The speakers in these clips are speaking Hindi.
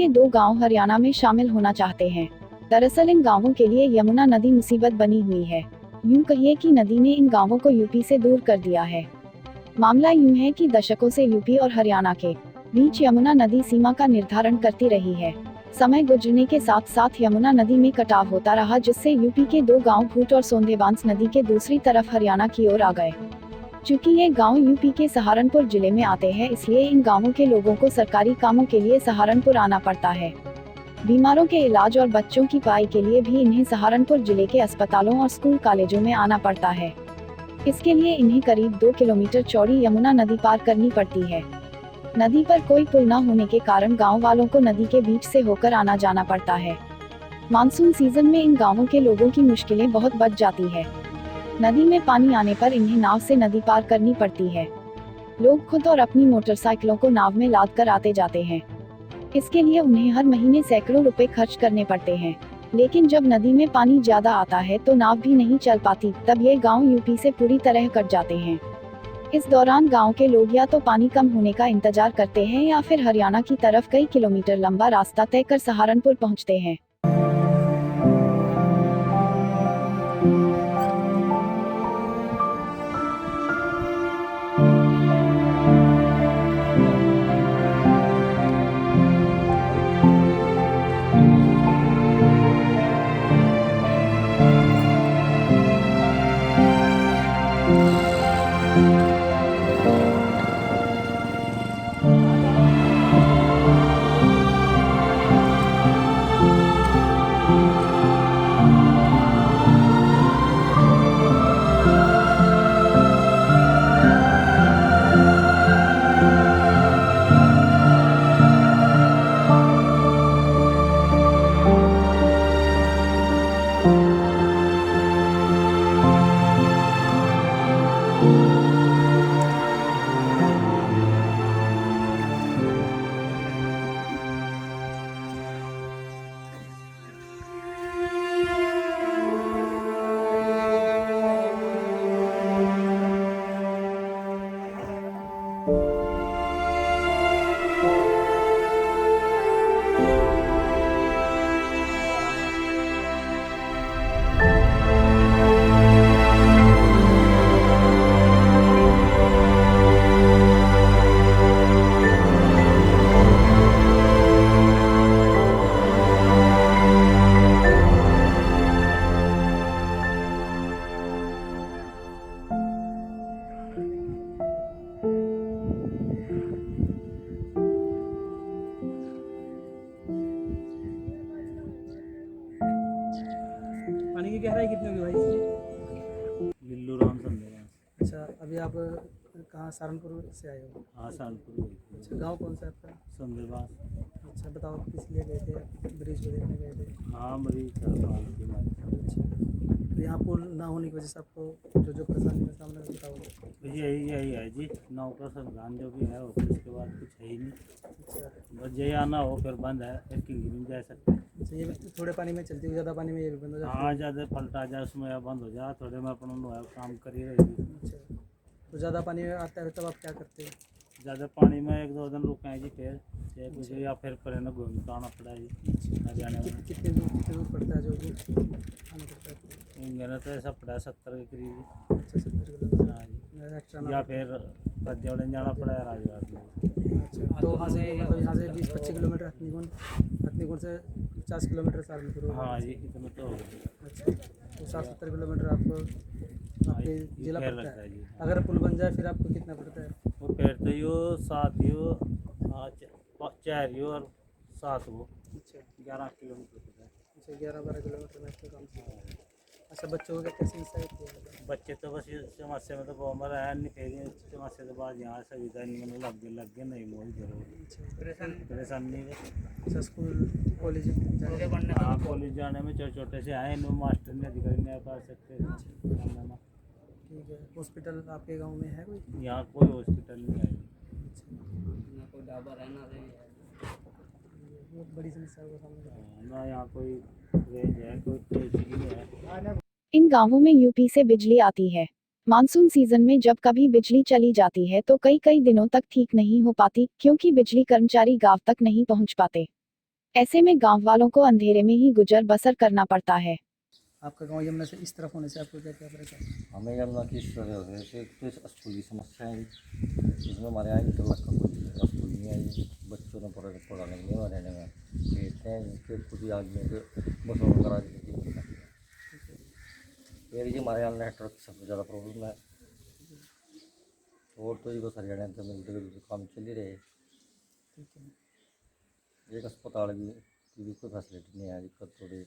के 2 गांव हरियाणा में शामिल होना चाहते हैं। दरअसल इन गांवों के लिए यमुना नदी मुसीबत बनी हुई है। यूं कहिए कि नदी ने इन गांवों को यूपी से दूर कर दिया है। मामला यूं है कि दशकों से यूपी और हरियाणा के बीच यमुना नदी सीमा का निर्धारण करती रही है। समय गुजरने के साथ साथ यमुना नदी में कटाव होता रहा, जिससे यूपी के 2 गांव भूट और सोंधेबांस नदी के दूसरी तरफ हरियाणा की ओर आ गए। चूंकि ये गांव यूपी के सहारनपुर जिले में आते हैं, इसलिए इन गांवों के लोगों को सरकारी कामों के लिए सहारनपुर आना पड़ता है। बीमारों के इलाज और बच्चों की पढ़ाई के लिए भी इन्हें सहारनपुर जिले के अस्पतालों और स्कूल कॉलेजों में आना पड़ता है। इसके लिए इन्हें करीब 2 किलोमीटर चौड़ी यमुना नदी पार करनी पड़ती है। नदी पर कोई पुल न होने के कारण गांव वालों को नदी के बीच से होकर आना जाना पड़ता है। मानसून सीजन में इन गांवों के लोगों की मुश्किलें बहुत बढ़ जाती है। नदी में पानी आने पर इन्हें नाव से नदी पार करनी पड़ती है। लोग खुद और अपनी मोटरसाइकिलों को नाव में लाद कर आते जाते हैं। इसके लिए उन्हें हर महीने सैकड़ों रुपए खर्च करने पड़ते हैं। लेकिन जब नदी में पानी ज्यादा आता है तो नाव भी नहीं चल पाती, तब ये गांव यूपी से पूरी तरह कट जाते हैं। इस दौरान गांव के लोग या तो पानी कम होने का इंतजार करते हैं या फिर हरियाणा की तरफ कई किलोमीटर लंबा रास्ता तय कर सहारनपुर पहुंचते हैं। पानी की गहराई कितनी होगी भाई इसकी? बिल्लू राम संदेगा। अच्छा, अभी आप कहाँ सहारनपुर से आए हो? हाँ सालपुर अच्छा, गांव कौन सा है आपका? संदेबास। अच्छा, बताओ आप किस लिए गए थे? ब्रिज को देखने गए थे? हाँ मरीज तरपाल की मारी। अच्छा, तो यहाँ पुल ना होने की वजह से आपको जो जो परेशानी का सामना बताओ। तो यही है जी, नाव का संविधान जो भी है, और फिर उसके बाद कुछ है ही नहीं। अच्छा बस ये आना हो फिर बंद है, फिर किंग नहीं जा सकते। अच्छा, ये भी थोड़े पानी में चलती है, ज़्यादा पानी में ये भी बंद हो जाती हाँ ज़्यादा पलटा जाए उसमें या बंद हो जाए, थोड़े में अपन काम करी रहेगी। है? अच्छा, तो ज़्यादा पानी में आता है तब आप क्या करते हो? ज़्यादा पानी में 1-2 दिन रुके हैं जी, फिर कुछ या फिर परे न घूम के आना पड़ा जी हरियाणा में। कितने दूर पड़ता है जो भी आना पड़ता है? मेरा तो ऐसा पड़ा 70 के करीब। अच्छा, 70 किलोमीटर हाँ जी, एक्स्ट्रा या फिर पद्यौड़े जाना पड़ा है राजघाट में। अच्छा, तो वहाँ से मतलब यहाँ से 20-25 किलोमीटर हथनीकुंड से 50 किलोमीटर सहारनपुर होगा। हाँ जी, इतना तो हो गया। अच्छा, तो 60-70 किलोमीटर आपको आपके ये जिला खैर पड़ता लगता है। है जी। अगर पुल बन जाए फिर आपको कितना पड़ता है? वो फिर तो यो 7 यो 4 यो और 7 वो अच्छा 11 किलोमीटर होता है। अच्छा, 11-12 किलोमीटर में आपका काम से। अच्छा, बच्चों को क्या समस्या होती है? बच्चे तो बस ये समस्या में तो गोमर है नहीं, फिर समस्या के बाद यहाँ सुविधा नहीं मैंने लग गए नहीं मोही जरूर अच्छा, परेशानी है। अच्छा, स्कूल कॉलेज हाँ कॉलेज जाने में छोटे छोटे से आए नो मास्टर ने अधिकारी नहीं पा सकते जाना। ठीक है, हॉस्पिटल आपके गांव में है कोई? यहाँ कोई हॉस्पिटल नहीं है। अच्छा, कोई ढाबा रहना बहुत बड़ी समस्या का सामना ना यहाँ कोई रेंज है, कोई नहीं है। इन गांवों में यूपी से बिजली आती है। मानसून सीजन में जब कभी बिजली चली जाती है तो कई कई दिनों तक ठीक नहीं हो पाती, क्योंकि बिजली कर्मचारी गांव तक नहीं पहुंच पाते। ऐसे में गांव वालों को अंधेरे में ही गुजर बसर करना पड़ता है। आपका गांव यमुना से इस तरफ होने से आपको क्या क्या फर्क है? हमें यमुना की इस तरह होने से तो इस स्कूल की समस्या है जी। इसमें हमारे यहाँ इंटरलॉक का कोई स्कूल नहीं है जी। बच्चों ने पढ़ाने के लिए हमारे रहने में भेजते हैं जिसके कुछ आदमियों के बसों में करा देती है। ये जी हमारे यहाँ नेटवर्क की सबसे ज़्यादा प्रॉब्लम है। और तो ये बस हरियाणा से मिलते जुलते काम चल ही रहे। ठीक है। एक अस्पताल की भी कोई फैसिलिटी नहीं है। दिक्कत थोड़ी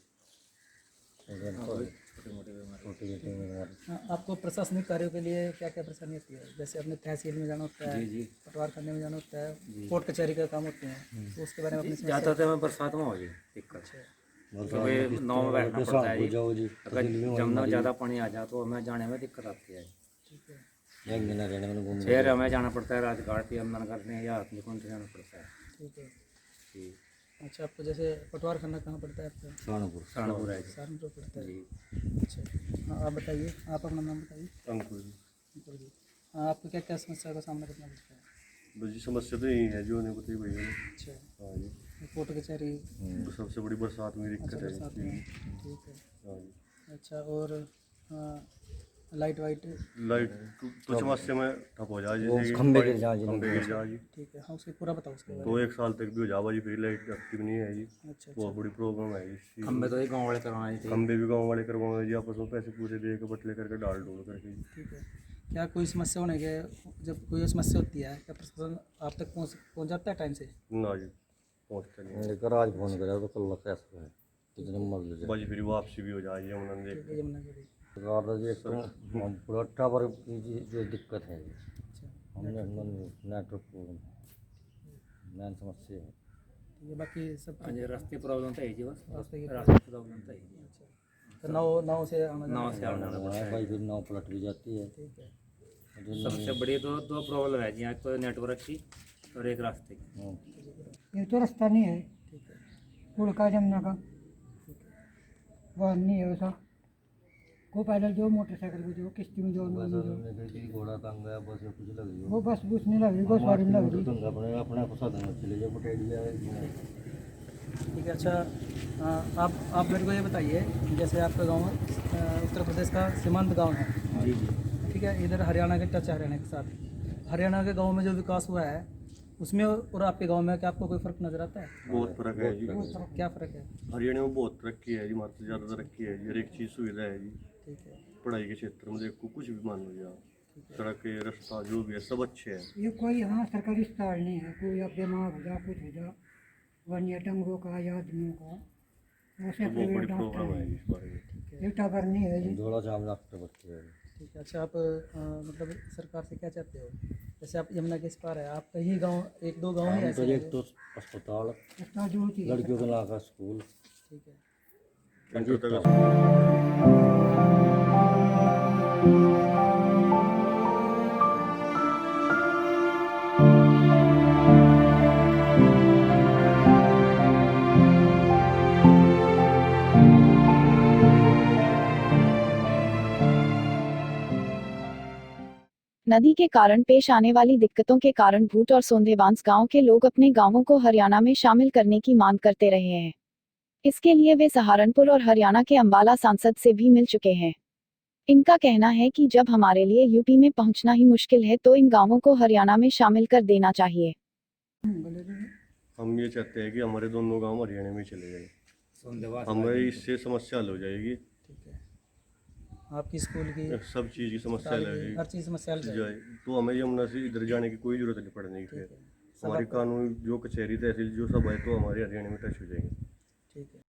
छोटी बीमारी। हाँ, आपको प्रशासनिक कार्यों के लिए क्या क्या परेशानी होती है? जैसे अपने तहसील में जाना होता है, जी। पटवार करने में जाना होता है, कोर्ट कचहरी का काम होते हैं, तो उसके बारे में अपनी समस्या। ज़्यादातर में बरसात में हो जाए दिक्कत, क्योंकि नाव में बैठना पड़ता है जी। अगर जमुना में ज़्यादा पानी आ जाए तो हमें जाने में दिक्कत आती है। ठीक है। फिर हमें जाना पड़ता है राजघाट या यमुनानगर में या हथनीकुंड जाना पड़ता है ठीक है। जी। अच्छा, आपको जैसे पटवार करना कहाँ पड़ता है आपको? सहारनपुर है जी। सहारनपुर पड़ता है। जी। अच्छा, हाँ, आप बताइए, आप अपना नाम बताइए। अंकुर अंकुर जी। हाँ, आपको क्या क्या समस्या का सामना करना पड़ता है? बस जी समस्या तो यही है जो नहीं बताई भैया ने। अच्छा, हाँ जी। कोर्ट कचहरी। तो सबसे बड़ी बरसात में अच्छा, दिक्कत है बरसात जी। में। ठीक है। हाँ जी। अच्छा, और लाइट वाइट। लाइट तो समस्या में ठप हो जाए वो जैसे कि खंभे गिर जाए जी, खंभे गिर जाए जी। ठीक है। हाँ, उसके पूरा बताओ उसके बारे तो 1 साल तक भी हो जावा जी फिर लाइट एक्टिव नहीं है जी। में। अच्छा बहुत बड़ी प्रॉब्लम है जी। हमें तो ये गाँव वाले करवाने चाहिए। खंभे भी गाँव वाले करवाए जी, आपस में पैसे पूरे दे के बटले करके डाल डोल करके जी। ठीक है। क्या कोई समस्या होने के, जब कोई समस्या होती है क्या प्रशासन आप तक पहुँच जाता है टाइम से? ना जी पहुँचते नहीं। लेकर आज फोन करा तो कल कैसे है कितने मर जाए। बस जी फिर वापसी भी हो जाए यमुना देख ठीक है, यमुनानगर। सरकार का जी एक तो पूरा टावर की जो दिक्कत है जी। अच्छा, हमने नेटवर्क प्रॉब्लम मेन समस्या है। ठीक है। बाकी सब हाँ जी, रास्ते प्रॉब्लम तो है जी, बस रास्ते की रास्ते प्रॉब्लम तो है जी। अच्छा, तो नाव से आना जाना। नाव से आना जाना पड़ता है। भाई फिर नाव पलट भी जाती है। ठीक है। सबसे बड़ी दो प्रॉब्लम है जी, एक तो नेटवर्क की और एक रास्ते की। हाँ। ये तो रास्ता नहीं है ठीक है। पुल का जमुना का, वो नहीं है वैसा। को पैदल जो, मोटरसाइकिल पे जो, किश्ती में जो, नाव में जो, घोड़ा तंग है बस कुछ लग रही वो बस बुस नहीं लग रही, वो सवारी नहीं लग रही। अपने अपने को साधन चले जाओ पटेरिया। ठीक है। अच्छा, आप मेरे को ये बताइए, जैसे आपका गांव उत्तर प्रदेश का सीमांत गांव है। जी जी। ठीक है, इधर हरियाणा के टच है, हरियाणा के साथ। हरियाणा के गांव में जो विकास हुआ है उसमें और आपके गांव में क्या आपको कोई फ़र्क नज़र आता है? बहुत फर्क है जी। क्या फ़र्क है? हरियाणा में बहुत तरक्की है जी, हमारे से ज़्यादा तरक्की है जी। हर एक चीज़ सुविधा है जी। ठीक है। पढ़ाई के क्षेत्र में देखो कुछ भी मान लो जी आप, सड़कें रास्ता जो भी है सब अच्छे हैं। ये कोई यहाँ सरकारी अस्पताल नहीं है, कोई अब बीमार हो जा कुछ हो जा, वरना डंगरों का या आदमियों का, वैसे तो बहुत बड़ी प्राइवेट प्रॉब्लम डॉक्टर है है। इस बारे में। ये टावर नहीं है जी। झोला जाम डॉक्टर बच्चे है। ठीक है। अच्छा, आप मतलब सरकार से क्या चाहते हो? जैसे आप यमुना के इस पार है, आप कहीं गांव, एक दो गांव ही हम तो ऐसे एक तो अस्पताल, अस्पताल जो होती है लड़कियों के नाम का स्कूल, ठीक है। इंटर तक नदी के कारण पेश आने वाली दिक्कतों के कारण भूट और सोंधेबांस गांव के लोग अपने गांवों को हरियाणा में शामिल करने की मांग करते रहे हैं। इसके लिए वे सहारनपुर और हरियाणा के अंबाला सांसद से भी मिल चुके हैं। इनका कहना है कि जब हमारे लिए यूपी में पहुंचना ही मुश्किल है तो इन गांवों को हरियाणा में शामिल कर देना चाहिए। हम ये चाहते हैं कि हमारे दोनों गांव हरियाणा में चले जाए, हमारी इससे समस्या हल हो जाएगी। ठीक है। आपकी स्कूल की, सब चीज़ की समस्या हल हो हर जाएगी चीज़ समस्या हल जाएगी। जाए तो हमें यमुना से इधर जाने की कोई जरूरत नहीं पड़ने की। फिर ठीक है। सब हमारी आपका- कानून जो कचहरी तहसील जो सब है तो हमारे हरियाणा में टच हो जाएंगे। ठीक है।